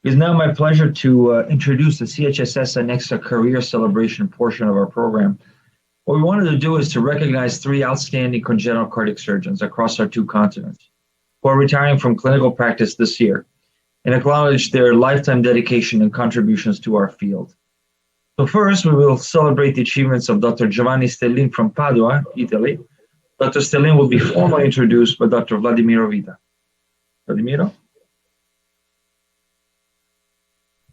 It is now my pleasure to introduce the CHSS Anexa Career Celebration portion of our program. What we wanted to do is to recognize 3 outstanding congenital cardiac surgeons across our 2 continents who are retiring from clinical practice this year and acknowledge their lifetime dedication and contributions to our field. So first, we will celebrate the achievements of Dr. Giovanni Stellin from Padua, Italy. Dr. Stellin will be formally introduced by Dr. Vladimiro Vita. Vladimiro?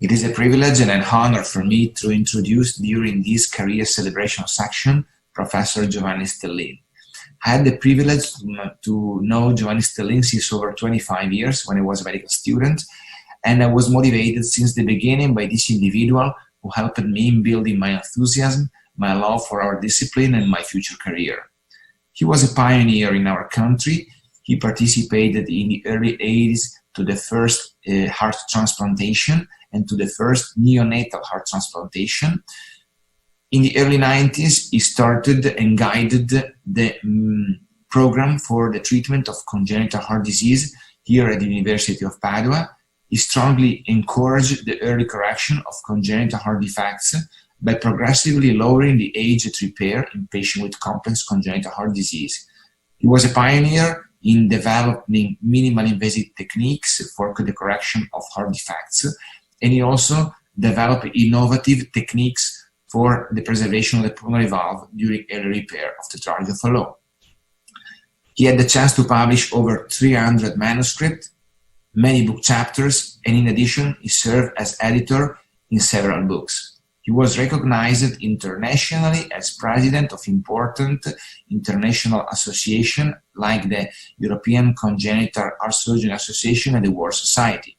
It is a privilege and an honor for me to introduce during this career celebration section Professor Giovanni Stellin. I had the privilege to know Giovanni Stellin since over 25 years when I was a medical student, and I was motivated since the beginning by this individual who helped me in building my enthusiasm, my love for our discipline, and my future career. He was a pioneer in our country. He participated in the early 80s to the first heart transplantation and to the first neonatal heart transplantation. In the early 90s, he started and guided the program for the treatment of congenital heart disease here at the University of Padua. He strongly encouraged the early correction of congenital heart defects by progressively lowering the age at repair in patients with complex congenital heart disease. He was a pioneer in developing minimally invasive techniques for the correction of heart defects, and he also developed innovative techniques for the preservation of the pulmonary valve during early repair of the target flow. He had the chance to publish over 300 manuscripts, many book chapters, and in addition, he served as editor in several books. He was recognized internationally as president of important international associations like the European Congenital Heart Surgery Association and the World Society.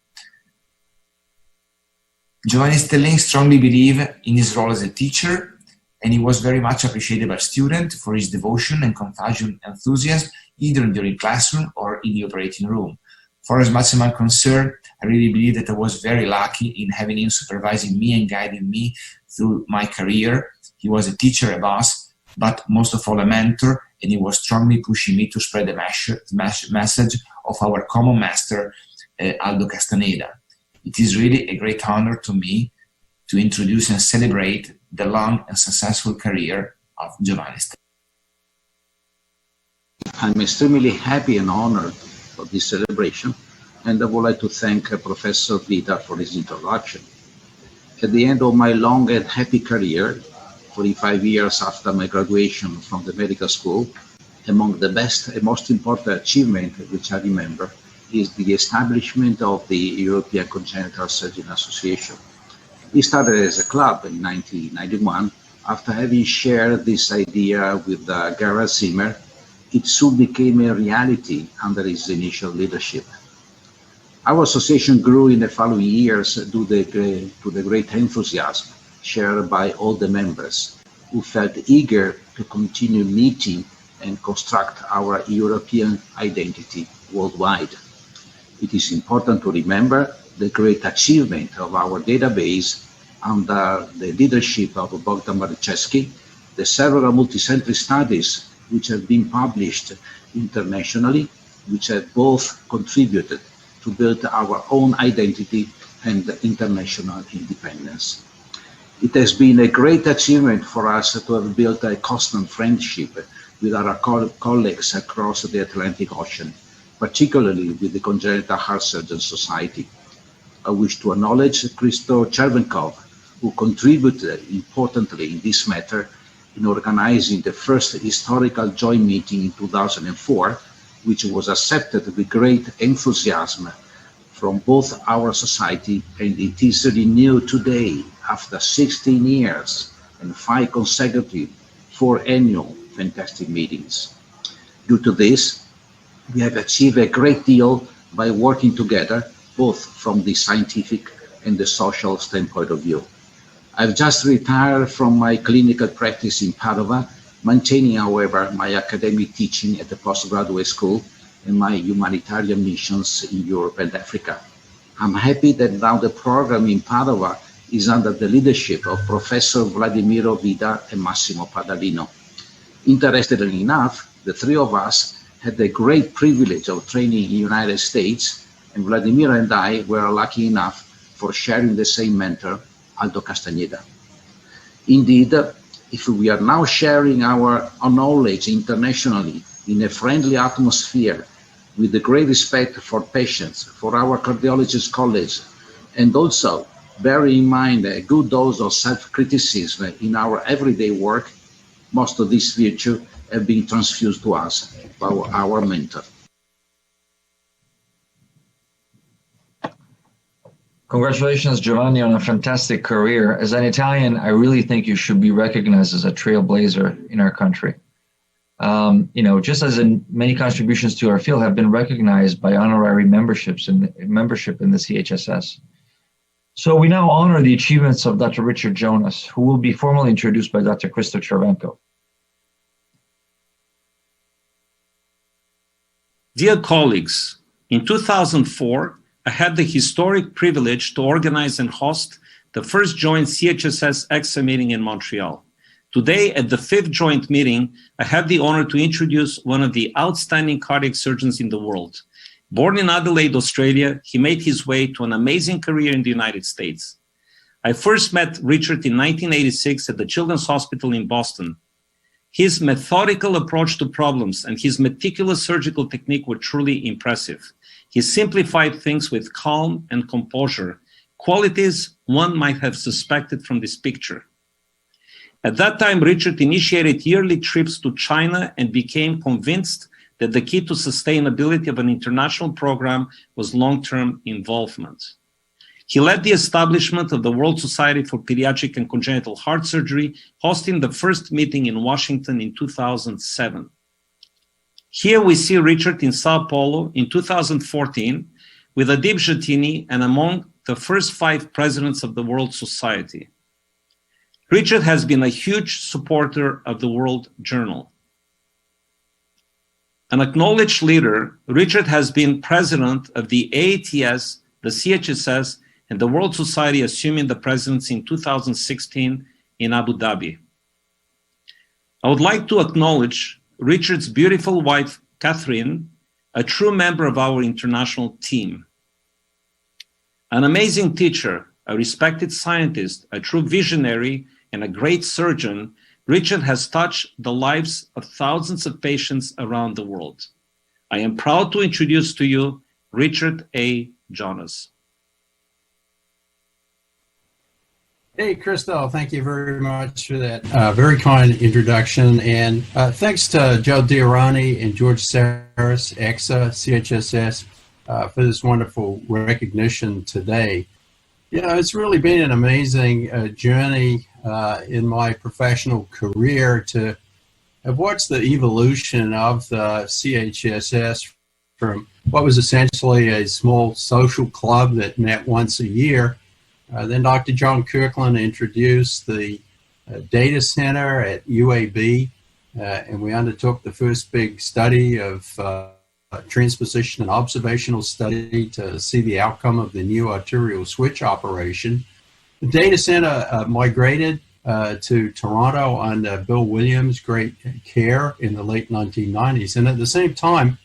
Giovanni Stellin strongly believed in his role as a teacher, and he was very much appreciated by students for his devotion and contagious enthusiasm, either during classroom or in the operating room. For as much as I'm concerned, I really believe that I was very lucky in having him supervising me and guiding me through my career. He was a teacher, a boss, but most of all a mentor, and he was strongly pushing me to spread the message of our common master, Aldo Castaneda. It is really a great honor to me to introduce and celebrate the long and successful career of Giovanni Stellin. I'm extremely happy and honored for this celebration, and I would like to thank Professor Vita for his introduction. At the end of my long and happy career, 45 years after my graduation from the medical school, among the best and most important achievement which I remember is the establishment of the European Congenital Surgery Association. It started as a club in 1991. After having shared this idea with Gerhard Zimmer, it soon became a reality under his initial leadership. Our association grew in the following years due to the great enthusiasm shared by all the members who felt eager to continue meeting and construct our European identity worldwide. It is important to remember the great achievement of our database under the leadership of Bogdan Marczewski, the several multicentric studies which have been published internationally, which have both contributed to build our own identity and international independence. It has been a great achievement for us to have built a constant friendship with our colleagues across the Atlantic Ocean, particularly with the Congenital Heart Surgeons Society. I wish to acknowledge Christo Chervenkov, who contributed importantly in this matter in organizing the first historical joint meeting in 2004, which was accepted with great enthusiasm from both our society, and it is renewed today after 16 years and 5 consecutive 4 annual fantastic meetings. Due to this, we have achieved a great deal by working together, both from the scientific and the social standpoint of view. I've just retired from my clinical practice in Padua, maintaining, however, my academic teaching at the postgraduate school and my humanitarian missions in Europe and Africa. I'm happy that now the program in Padua is under the leadership of Professor Vladimiro Vita and Massimo Padalino. Interestingly enough, the 3 of us had the great privilege of training in the United States, and Vladimiro and I were lucky enough for sharing the same mentor, Aldo Castañeda. Indeed, if we are now sharing our knowledge internationally in a friendly atmosphere with a great respect for patients, for our cardiologist colleagues, and also bearing in mind a good dose of self-criticism in our everyday work, most of these virtues have been transfused to us by our mentor. Congratulations, Giovanni, on a fantastic career. As an Italian, I really think you should be recognized as a trailblazer in our country. Just as in many contributions to our field have been recognized by honorary membership in the CHSS. So we now honor the achievements of Dr. Richard Jonas, who will be formally introduced by Dr. Krzysztof Chervenko. Dear colleagues, in 2004, I had the historic privilege to organize and host the first joint CHSS EXA meeting in Montreal. Today, at the 5th joint meeting, I have the honor to introduce one of the outstanding cardiac surgeons in the world. Born in Adelaide, Australia, he made his way to an amazing career in the United States. I first met Richard in 1986 at the Children's Hospital in Boston. His methodical approach to problems and his meticulous surgical technique were truly impressive. He simplified things with calm and composure, qualities one might have suspected from this picture. At that time, Richard initiated yearly trips to China and became convinced that the key to sustainability of an international program was long-term involvement. He led the establishment of the World Society for Pediatric and Congenital Heart Surgery, hosting the first meeting in Washington in 2007. Here we see Richard in Sao Paulo in 2014 with Adib Jatini and among the first 5 presidents of the World Society. Richard has been a huge supporter of the World Journal. An acknowledged leader, Richard has been president of the AATS, the CHSS, and the World Society, assuming the presidency in 2016 in Abu Dhabi. I would like to acknowledge Richard's beautiful wife, Catherine, a true member of our international team. An amazing teacher, a respected scientist, a true visionary, and a great surgeon, Richard has touched the lives of thousands of patients around the world. I am proud to introduce to you Richard A. Jonas. Hey, Christo, thank you very much for that very kind introduction. And thanks to Joe Diorani and George Saris, EXA, CHSS, for this wonderful recognition today. You know, it's really been an amazing journey in my professional career to have watched the evolution of the CHSS from what was essentially a small social club that met once a year. Then Dr. John Kirkland introduced the data center at UAB, and we undertook the first big study of transposition and observational study to see the outcome of the new arterial switch operation. The data center migrated to Toronto under Bill Williams' great care in the late 1990s. And at the same time,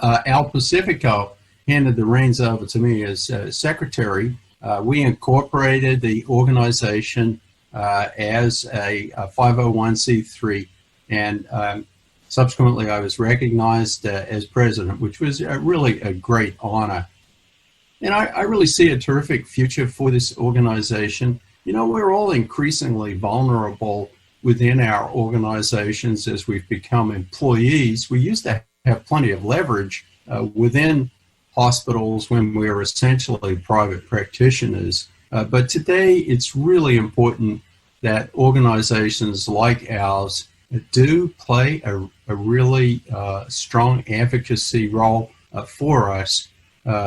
Al Pacifico handed the reins over to me as secretary. We incorporated the organization as a 501c3, and subsequently I was recognized as president, which was really a great honor. And I really see a terrific future for this organization. You know, we're all increasingly vulnerable within our organizations as we've become employees. We used to have plenty of leverage within hospitals when we were essentially private practitioners. But today it's really important that organizations like ours do play a really strong advocacy role for us.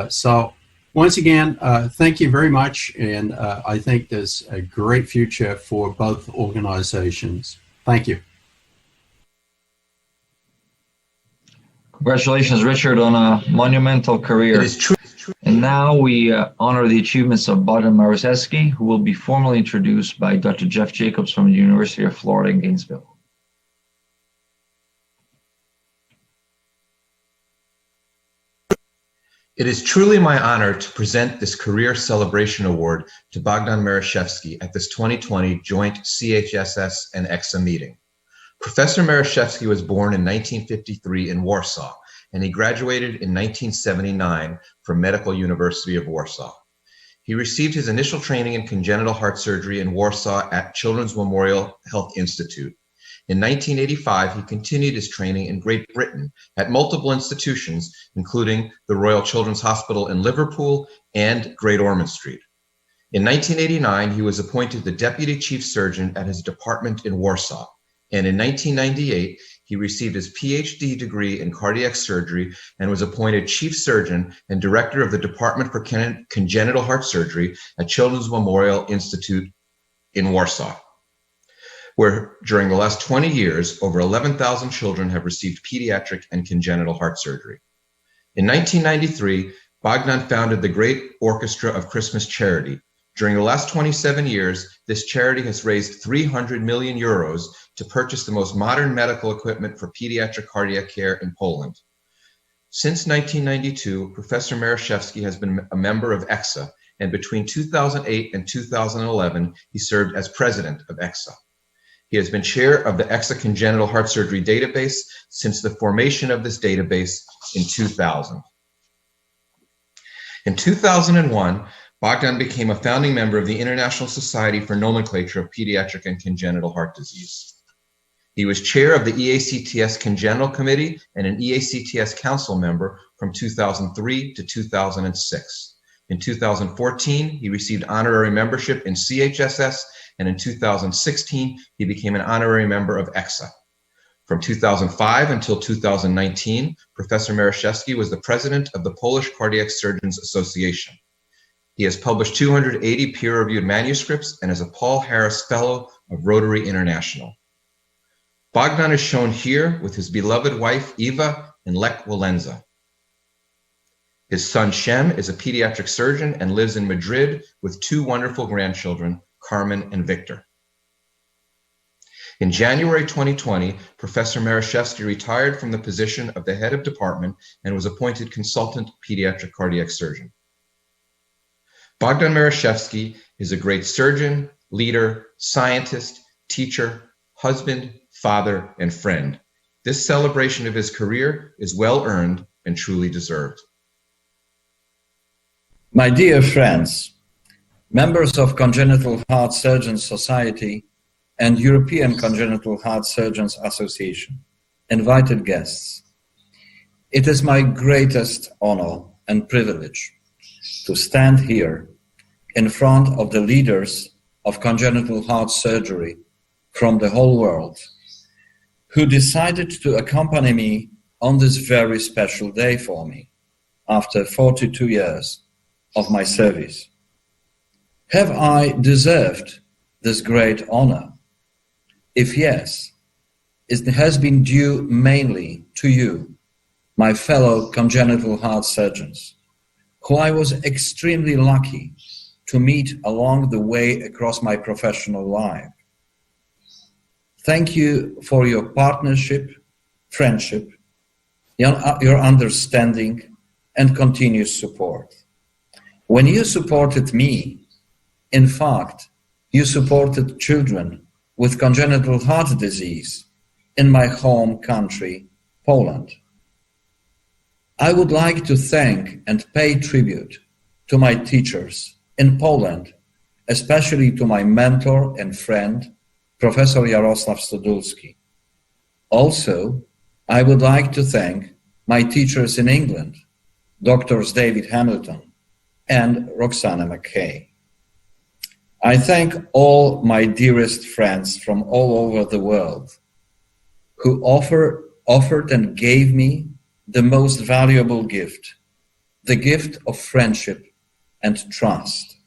So once again, thank you very much, and I think there's a great future for both organizations. Thank you. Congratulations, Richard, on a monumental career. It is true. And now we honor the achievements of Bohdan Maruszewski, who will be formally introduced by Dr. Jeff Jacobs from the University of Florida in Gainesville. It is truly my honor to present this Career Celebration Award to Bogdan Marashevsky at this 2020 joint CHSS and EXA meeting. Professor Marashevsky was born in 1953 in Warsaw, and he graduated in 1979 from Medical University of Warsaw. He received his initial training in congenital heart surgery in Warsaw at Children's Memorial Health Institute. In 1985, he continued his training in Great Britain at multiple institutions, including the Royal Children's Hospital in Liverpool and Great Ormond Street. In 1989, he was appointed the Deputy Chief Surgeon at his department in Warsaw. And in 1998, he received his PhD degree in cardiac surgery and was appointed Chief Surgeon and Director of the Department for Congenital Heart Surgery at Children's Memorial Institute in Warsaw, where during the last 20 years, over 11,000 children have received pediatric and congenital heart surgery. In 1993, Bogdan founded the Great Orchestra of Christmas Charity. During the last 27 years, this charity has raised 300 million euros to purchase the most modern medical equipment for pediatric cardiac care in Poland. Since 1992, Professor Marashevsky has been a member of EXA, and between 2008 and 2011, he served as president of EXA. He has been chair of the EXA Congenital Heart Surgery Database since the formation of this database in 2000. In 2001, Bogdan became a founding member of the International Society for Nomenclature of Pediatric and Congenital Heart Disease. He was chair of the EACTS Congenital Committee and an EACTS Council member from 2003 to 2006. In 2014, he received honorary membership in CHSS, and in 2016, he became an honorary member of EXA. From 2005 until 2019, Professor Marashevsky was the president of the Polish Cardiac Surgeons Association. He has published 280 peer-reviewed manuscripts and is a Paul Harris Fellow of Rotary International. Bogdan is shown here with his beloved wife, Eva, and Lech Walenza. His son, Shem, is a pediatric surgeon and lives in Madrid with two wonderful grandchildren, Carmen and Victor. In January 2020, Professor Marashevsky retired from the position of the head of department and was appointed consultant pediatric cardiac surgeon. Bogdan Marashevsky is a great surgeon, leader, scientist, teacher, husband, father, and friend. This celebration of his career is well earned and truly deserved. My dear friends, members of Congenital Heart Surgeons Society and European Congenital Heart Surgeons Association, invited guests, it is my greatest honor and privilege to stand here in front of the leaders of congenital heart surgery from the whole world, who decided to accompany me on this very special day for me after 42 years of my service. Have I deserved this great honor? If yes, it has been due mainly to you, my fellow congenital heart surgeons, who I was extremely lucky to meet along the way across my professional life. Thank you for your partnership, friendship, your understanding, and continuous support. When you supported me, in fact, you supported children with congenital heart disease in my home country, Poland. I would like to thank and pay tribute to my teachers in Poland, especially to my mentor and friend, Professor Jarosław Stodulski. Also, I would like to thank my teachers in England, Doctors David Hamilton and Roxana McKay. I thank all my dearest friends from all over the world who offered and gave me the most valuable gift, the gift of friendship and trust.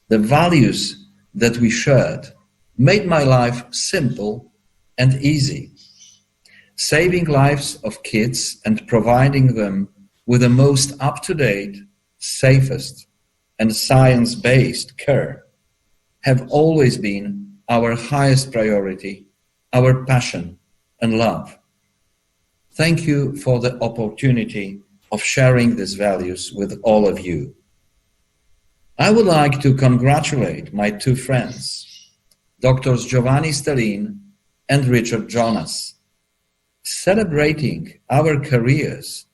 The values that we shared made my life simple and easy. Saving lives of kids and providing them with the most up-to-date, safest, and science-based care have always been our highest priority, our passion and love. Thank you for the opportunity of sharing these values with all of you. I would like to congratulate my two friends, Drs. Giovanni Stellin and Richard Jonas. Celebrating our careers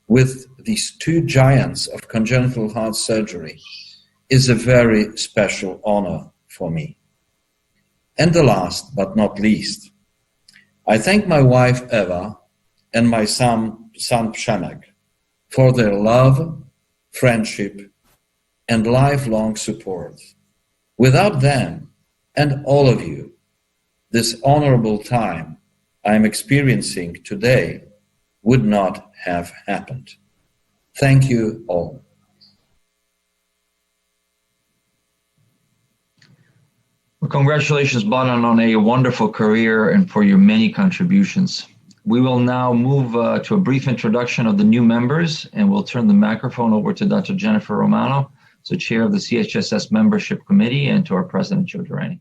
with these two giants of congenital heart surgery is a very special honor for me. And the last but not least, I thank my wife Eva and my son Przemek for their love, friendship, and lifelong support. Without them and all of you, this honorable time I am experiencing today would not have happened. Thank you all. Well, congratulations, Bogdan, on a wonderful career and for your many contributions. We will now move to a brief introduction of the new members, and we'll turn the microphone over to Dr. Jennifer Romano, so chair of the CHSS Membership Committee, and to our president, Joe Durrani.